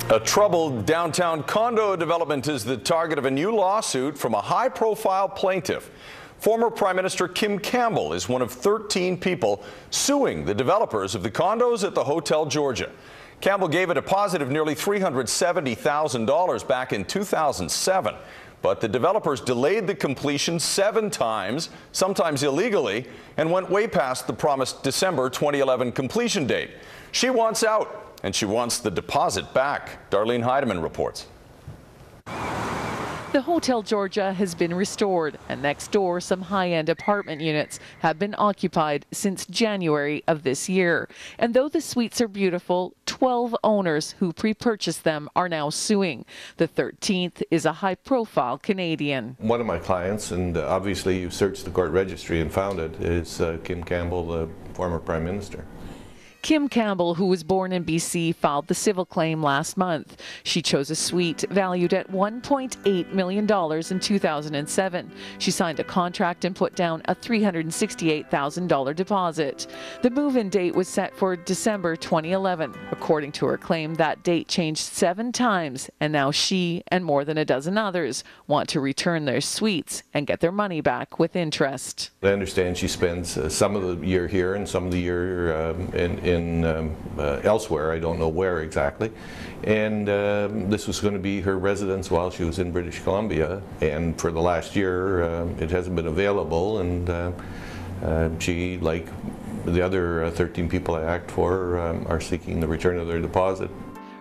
A troubled downtown condo development is the target of a new lawsuit from a high-profile plaintiff. Former Prime Minister Kim Campbell is one of 13 people suing the developers of the condos at the Hotel Georgia. Campbell gave a deposit of nearly $370,000 back in 2007, but the developers delayed the completion 7 times, sometimes illegally, and went way past the promised December 2011 completion date. She wants out. And she wants the deposit back. Darlene Heidemann reports. The Hotel Georgia has been restored, and next door some high-end apartment units have been occupied since January of this year. And though the suites are beautiful, 12 owners who pre-purchased them are now suing. The 13th is a high-profile Canadian. One of my clients, and obviously you searched the court registry and found it, is Kim Campbell, the former Prime Minister. Kim Campbell, who was born in BC, filed the civil claim last month. She chose a suite valued at $1.8 million in 2007. She signed a contract and put down a $368,000 deposit. The move-in date was set for December 2011. According to her claim, that date changed 7 times, and now she and more than a dozen others want to return their suites and get their money back with interest. I understand she spends some of the year here and some of the year elsewhere. I don't know where exactly. And this was going to be her residence while she was in British Columbia. And for the last year, it hasn't been available. And she, like the other 13 people I act for, are seeking the return of their deposit.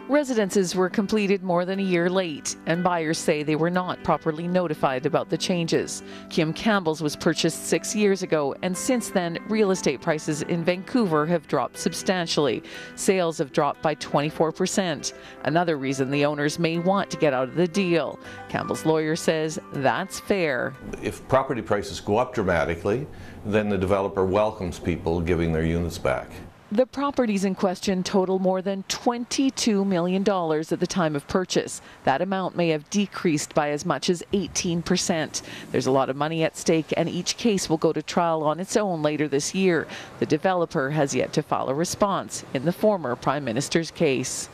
Residences were completed more than a year late, and buyers say they were not properly notified about the changes. Kim Campbell's was purchased 6 years ago, and since then, real estate prices in Vancouver have dropped substantially. Sales have dropped by 24%. Another reason the owners may want to get out of the deal. Campbell's lawyer says that's fair. If property prices go up dramatically, then the developer welcomes people giving their units back. The properties in question total more than $22 million at the time of purchase. That amount may have decreased by as much as 18%. There's a lot of money at stake, and each case will go to trial on its own later this year. The developer has yet to file a response in the former Prime Minister's case.